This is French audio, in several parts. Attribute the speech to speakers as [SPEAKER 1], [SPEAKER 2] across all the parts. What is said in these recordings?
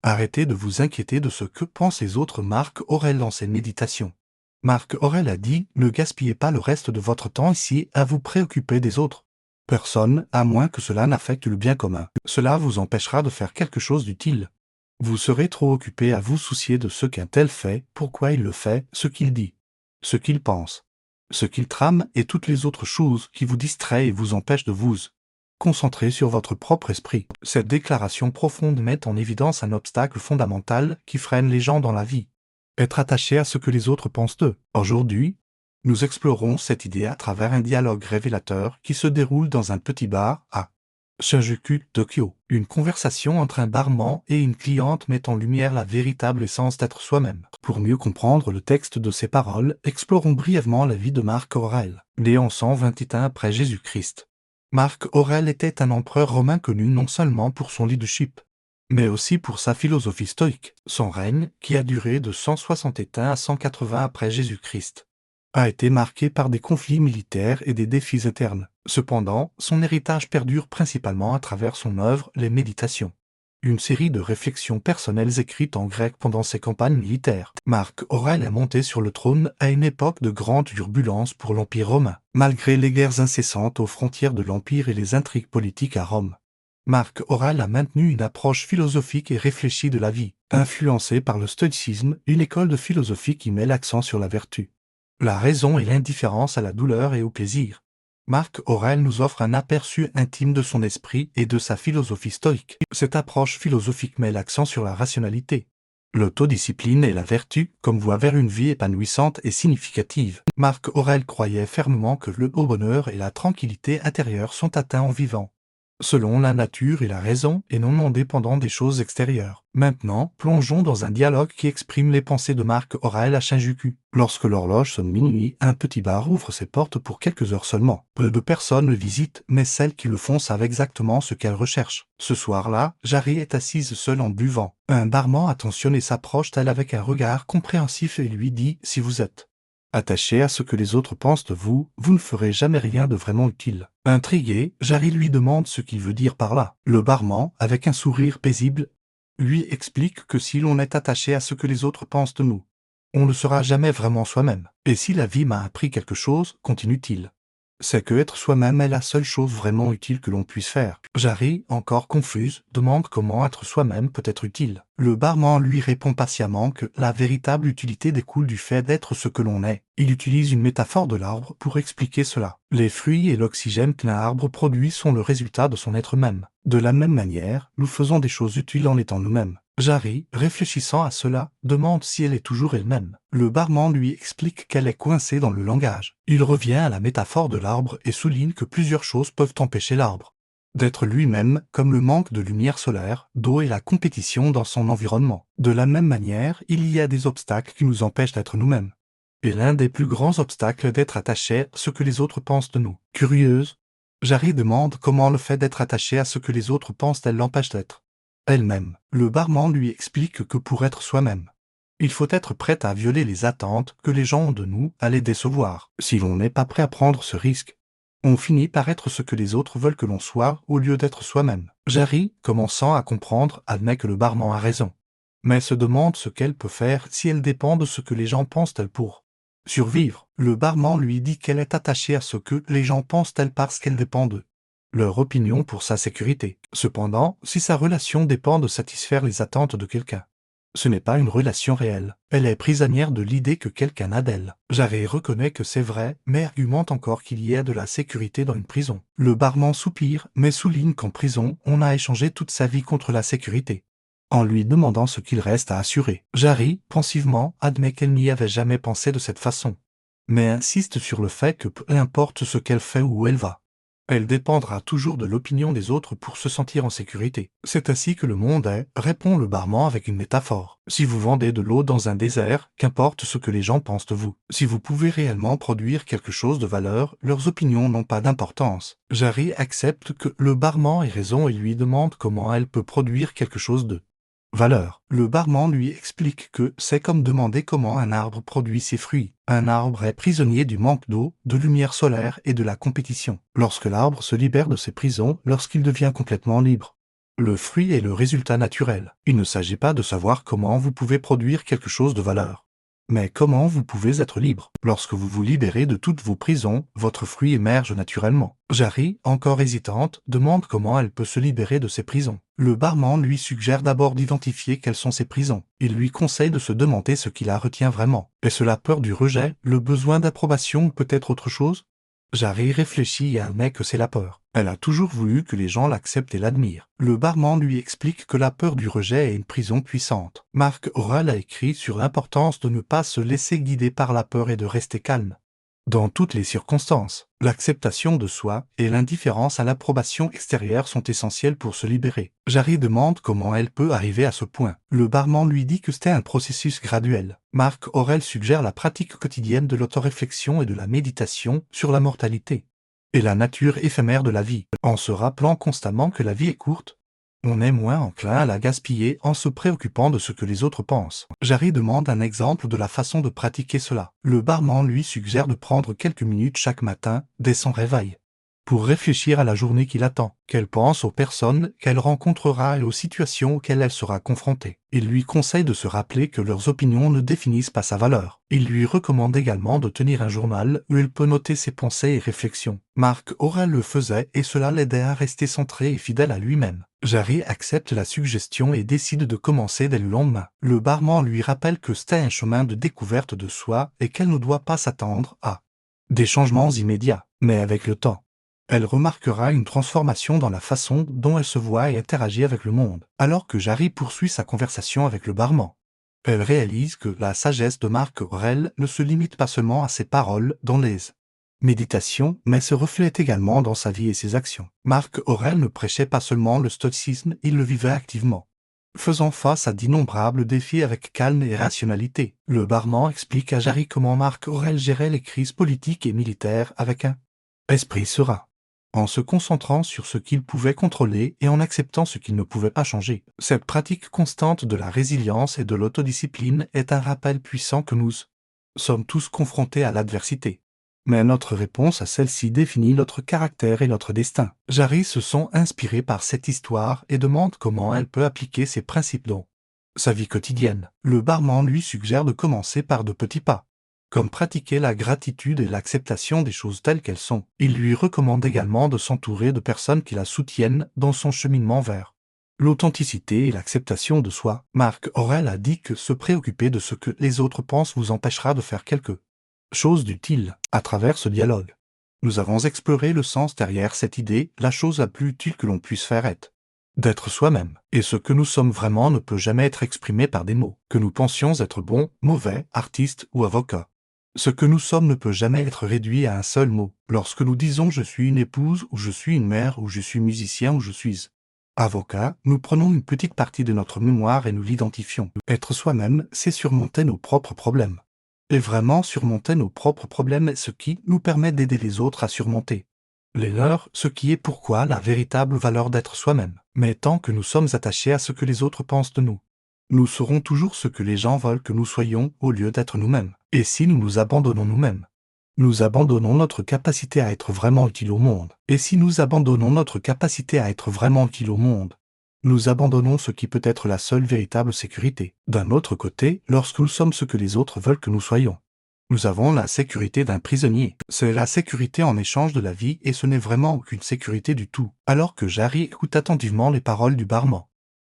[SPEAKER 1] Arrêtez de vous inquiéter de ce que pensent les autres. Marc Aurèle dans ses méditations. Marc Aurèle a dit « Ne gaspillez pas le reste de votre temps ici à vous préoccuper des autres. Personne, à moins que cela n'affecte le bien commun. Cela vous empêchera de faire quelque chose d'utile. Vous serez trop occupé à vous soucier de ce qu'un tel fait, pourquoi il le fait, ce qu'il dit, ce qu'il pense, ce qu'il trame et toutes les autres choses qui vous distraient et vous empêchent de vous concentrer sur votre propre esprit. » Cette déclaration profonde met en évidence un obstacle fondamental qui freine les gens dans la vie. Être attaché à ce que les autres pensent d'eux. Aujourd'hui, nous explorons cette idée à travers un dialogue révélateur qui se déroule dans un petit bar à Shinjuku, Tokyo. Une conversation entre un barman et une cliente met en lumière la véritable essence d'être soi-même. Pour mieux comprendre le texte de ces paroles, explorons brièvement la vie de Marc Aurèle, né en 121 après Jésus-Christ. Marc Aurèle était un empereur romain connu non seulement pour son leadership, mais aussi pour sa philosophie stoïque. Son règne, qui a duré de 161 à 180 après Jésus-Christ, a été marqué par des conflits militaires et des défis internes. Cependant, son héritage perdure principalement à travers son œuvre Les Méditations, une série de réflexions personnelles écrites en grec pendant ses campagnes militaires. Marc Aurèle est monté sur le trône à une époque de grande turbulence pour l'Empire romain. Malgré les guerres incessantes aux frontières de l'Empire et les intrigues politiques à Rome, Marc Aurèle a maintenu une approche philosophique et réfléchie de la vie, influencée par le stoïcisme, une école de philosophie qui met l'accent sur la vertu, la raison et l'indifférence à la douleur et au plaisir. Marc Aurèle nous offre un aperçu intime de son esprit et de sa philosophie stoïque. Cette approche philosophique met l'accent sur la rationalité, l'autodiscipline et la vertu, comme voie vers une vie épanouissante et significative. Marc Aurèle croyait fermement que le haut bonheur et la tranquillité intérieure sont atteints en vivant selon la nature et la raison, et non en dépendant des choses extérieures. Maintenant, plongeons dans un dialogue qui exprime les pensées de Marc Aurèle à Shinjuku. Lorsque l'horloge sonne minuit, un petit bar ouvre ses portes pour quelques heures seulement. Peu de personnes le visitent, mais celles qui le font savent exactement ce qu'elles recherchent. Ce soir-là, Jarry est assise seule en buvant. Un barman attentionné s'approche-t-elle avec un regard compréhensif et lui dit « Si vous êtes attaché à ce que les autres pensent de vous, vous ne ferez jamais rien de vraiment utile. » Intrigué, Jarry lui demande ce qu'il veut dire par là. Le barman, avec un sourire paisible, lui explique que si l'on est attaché à ce que les autres pensent de nous, on ne sera jamais vraiment soi-même. Et si la vie m'a appris quelque chose, continue-t-il, c'est que être soi-même est la seule chose vraiment utile que l'on puisse faire. Jarry, encore confuse, demande comment être soi-même peut être utile. Le barman lui répond patiemment que la véritable utilité découle du fait d'être ce que l'on est. Il utilise une métaphore de l'arbre pour expliquer cela. Les fruits et l'oxygène qu'un arbre produit sont le résultat de son être même. De la même manière, nous faisons des choses utiles en étant nous-mêmes. Jarry, réfléchissant à cela, demande si elle est toujours elle-même. Le barman lui explique qu'elle est coincée dans le langage. Il revient à la métaphore de l'arbre et souligne que plusieurs choses peuvent empêcher l'arbre d'être lui-même, comme le manque de lumière solaire, d'eau et la compétition dans son environnement. De la même manière, il y a des obstacles qui nous empêchent d'être nous-mêmes. Et l'un des plus grands obstacles est d'être attaché à ce que les autres pensent de nous. Curieuse, Jarry demande comment le fait d'être attaché à ce que les autres pensent elle l'empêche d'être elle-même. Le barman lui explique que pour être soi-même, il faut être prêt à violer les attentes que les gens ont de nous, à les décevoir. Si l'on n'est pas prêt à prendre ce risque, on finit par être ce que les autres veulent que l'on soit au lieu d'être soi-même. Jarry, commençant à comprendre, admet que le barman a raison, mais se demande ce qu'elle peut faire si elle dépend de ce que les gens pensent elle pour survivre. Le barman lui dit qu'elle est attachée à ce que les gens pensent elle parce qu'elle dépend d'eux, leur opinion pour sa sécurité. Cependant, si sa relation dépend de satisfaire les attentes de quelqu'un, ce n'est pas une relation réelle. Elle est prisonnière de l'idée que quelqu'un a d'elle. Jarry reconnaît que c'est vrai, mais argumente encore qu'il y a de la sécurité dans une prison. Le barman soupire, mais souligne qu'en prison, on a échangé toute sa vie contre la sécurité, en lui demandant ce qu'il reste à assurer. Jarry, pensivement, admet qu'elle n'y avait jamais pensé de cette façon, mais insiste sur le fait que peu importe ce qu'elle fait ou où elle va, elle dépendra toujours de l'opinion des autres pour se sentir en sécurité. C'est ainsi que le monde est, répond le barman avec une métaphore. Si vous vendez de l'eau dans un désert, qu'importe ce que les gens pensent de vous. Si vous pouvez réellement produire quelque chose de valeur, leurs opinions n'ont pas d'importance. Jarry accepte que le barman ait raison et lui demande comment elle peut produire quelque chose de valeur. Le barman lui explique que c'est comme demander comment un arbre produit ses fruits. Un arbre est prisonnier du manque d'eau, de lumière solaire et de la compétition. Lorsque l'arbre se libère de ses prisons, lorsqu'il devient complètement libre, Le fruit est le résultat naturel. Il ne s'agit pas de savoir comment vous pouvez produire quelque chose de valeur, mais comment vous pouvez être libre. Lorsque vous vous libérez de toutes vos prisons, votre fruit émerge naturellement. Jari, encore hésitante, demande comment elle peut se libérer de ses prisons. Le barman lui suggère d'abord d'identifier quelles sont ses prisons. Il lui conseille de se demander ce qui la retient vraiment. Est-ce la peur du rejet, le besoin d'approbation ou peut-être autre chose? Jari réfléchit et admet que c'est la peur. Elle a toujours voulu que les gens l'acceptent et l'admirent. Le barman lui explique que la peur du rejet est une prison puissante. Marc Aurèle a écrit sur l'importance de ne pas se laisser guider par la peur et de rester calme dans toutes les circonstances. L'acceptation de soi et l'indifférence à l'approbation extérieure sont essentielles pour se libérer. Jari demande comment elle peut arriver à ce point. Le barman lui dit que c'est un processus graduel. Marc Aurèle suggère la pratique quotidienne de l'autoréflexion et de la méditation sur la mortalité et la nature éphémère de la vie, en se rappelant constamment que la vie est courte. On est moins enclin à la gaspiller en se préoccupant de ce que les autres pensent. Jari demande un exemple de la façon de pratiquer cela. Le barman lui suggère de prendre quelques minutes chaque matin, dès son réveil, pour réfléchir à la journée qui l'attend, qu'elle pense aux personnes qu'elle rencontrera et aux situations auxquelles elle sera confrontée. Il lui conseille de se rappeler que leurs opinions ne définissent pas sa valeur. Il lui recommande également de tenir un journal où il peut noter ses pensées et réflexions. Marc Aurèle le faisait et cela l'aidait à rester centré et fidèle à lui-même. Jari accepte la suggestion et décide de commencer dès le lendemain. Le barman lui rappelle que c'est un chemin de découverte de soi et qu'elle ne doit pas s'attendre à des changements immédiats, mais avec le temps, elle remarquera une transformation dans la façon dont elle se voit et interagit avec le monde. Alors que Jari poursuit sa conversation avec le barman, elle réalise que la sagesse de Marc Aurèle ne se limite pas seulement à ses paroles dans les méditations, mais se reflète également dans sa vie et ses actions. Marc Aurèle ne prêchait pas seulement le stoïcisme, il le vivait activement, faisant face à d'innombrables défis avec calme et rationalité. Le barman explique à Jari comment Marc Aurèle gérait les crises politiques et militaires avec un esprit serein, en se concentrant sur ce qu'il pouvait contrôler et en acceptant ce qu'il ne pouvait pas changer. Cette pratique constante de la résilience et de l'autodiscipline est un rappel puissant que nous sommes tous confrontés à l'adversité, mais notre réponse à celle-ci définit notre caractère et notre destin. Jari se sent inspiré par cette histoire et demande comment elle peut appliquer ces principes dans sa vie quotidienne. Le barman lui suggère de commencer par de petits pas, comme pratiquer la gratitude et l'acceptation des choses telles qu'elles sont. Il lui recommande également de s'entourer de personnes qui la soutiennent dans son cheminement vers l'authenticité et l'acceptation de soi. Marc Aurèle a dit que se préoccuper de ce que les autres pensent vous empêchera de faire quelque chose d'utile. À travers ce dialogue, nous avons exploré le sens derrière cette idée, la chose la plus utile que l'on puisse faire est d'être soi-même. Et ce que nous sommes vraiment ne peut jamais être exprimé par des mots. Que nous pensions être bons, mauvais, artistes ou avocats, ce que nous sommes ne peut jamais être réduit à un seul mot. Lorsque nous disons je suis une épouse, ou je suis une mère, ou je suis musicien, ou je suis avocat, nous prenons une petite partie de notre mémoire et nous l'identifions. Être soi-même, c'est surmonter nos propres problèmes. Et vraiment surmonter nos propres problèmes est ce qui nous permet d'aider les autres à surmonter les leurs, ce qui est pourquoi la véritable valeur d'être soi-même. Mais tant que nous sommes attachés à ce que les autres pensent de nous, nous serons toujours ce que les gens veulent que nous soyons au lieu d'être nous-mêmes. Et si nous nous abandonnons nous-mêmes, nous abandonnons notre capacité à être vraiment utile au monde. Et si nous abandonnons notre capacité à être vraiment utile au monde, nous abandonnons ce qui peut être la seule véritable sécurité. D'un autre côté, lorsque nous sommes ce que les autres veulent que nous soyons, nous avons la sécurité d'un prisonnier. C'est la sécurité en échange de la vie et ce n'est vraiment aucune sécurité du tout. Alors que Jari écoute attentivement les paroles du barman,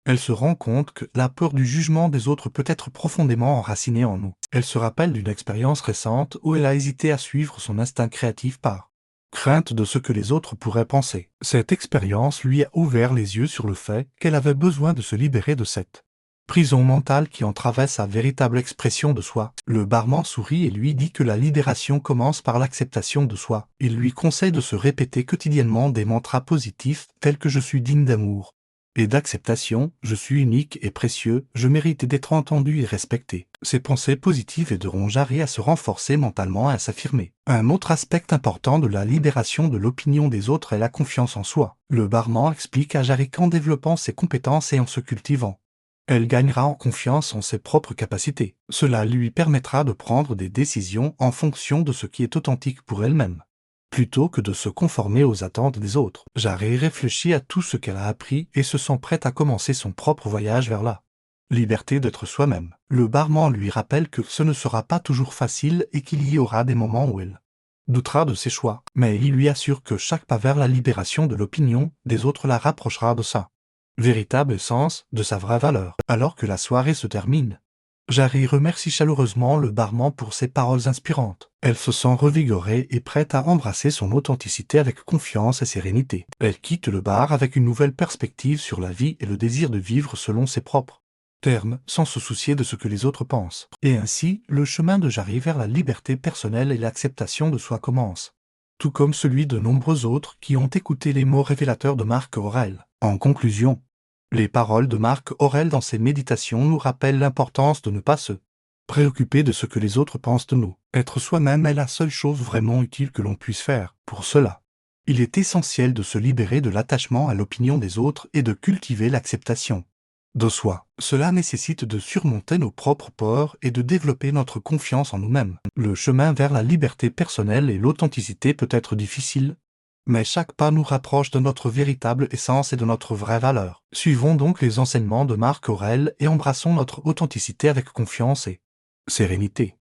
[SPEAKER 1] elle se rend compte que la peur du jugement des autres peut être profondément enracinée en nous. Elle se rappelle d'une expérience récente où elle a hésité à suivre son instinct créatif par crainte de ce que les autres pourraient penser. Cette expérience lui a ouvert les yeux sur le fait qu'elle avait besoin de se libérer de cette prison mentale qui entravait sa véritable expression de soi. Le barman sourit et lui dit que la libération commence par l'acceptation de soi. Il lui conseille de se répéter quotidiennement des mantras positifs tels que je suis digne d'amour et d'acceptation, je suis unique et précieux, je mérite d'être entendu et respecté. Ces pensées positives aideront Jari à se renforcer mentalement et à s'affirmer. Un autre aspect important de la libération de l'opinion des autres est la confiance en soi. Le barman explique à Jari qu'en développant ses compétences et en se cultivant, elle gagnera en confiance en ses propres capacités. Cela lui permettra de prendre des décisions en fonction de ce qui est authentique pour elle-même, plutôt que de se conformer aux attentes des autres. Jarry réfléchit à tout ce qu'elle a appris et se sent prête à commencer son propre voyage vers la liberté d'être soi-même. Le barman lui rappelle que ce ne sera pas toujours facile et qu'il y aura des moments où elle doutera de ses choix, mais il lui assure que chaque pas vers la libération de l'opinion des autres la rapprochera de sa véritable essence, de sa vraie valeur. Alors que la soirée se termine, Jarry remercie chaleureusement le barman pour ses paroles inspirantes. Elle se sent revigorée et prête à embrasser son authenticité avec confiance et sérénité. Elle quitte le bar avec une nouvelle perspective sur la vie et le désir de vivre selon ses propres termes, sans se soucier de ce que les autres pensent. Et ainsi, le chemin de Jarry vers la liberté personnelle et l'acceptation de soi commence. Tout comme celui de nombreux autres qui ont écouté les mots révélateurs de Marc Aurèle. En conclusion, les paroles de Marc Aurèle dans ses méditations nous rappellent l'importance de ne pas se préoccuper de ce que les autres pensent de nous. Être soi-même est la seule chose vraiment utile que l'on puisse faire. Pour cela, il est essentiel de se libérer de l'attachement à l'opinion des autres et de cultiver l'acceptation de soi. Cela nécessite de surmonter nos propres peurs et de développer notre confiance en nous-mêmes. Le chemin vers la liberté personnelle et l'authenticité peut être difficile, mais chaque pas nous rapproche de notre véritable essence et de notre vraie valeur. Suivons donc les enseignements de Marc Aurèle et embrassons notre authenticité avec confiance et sérénité.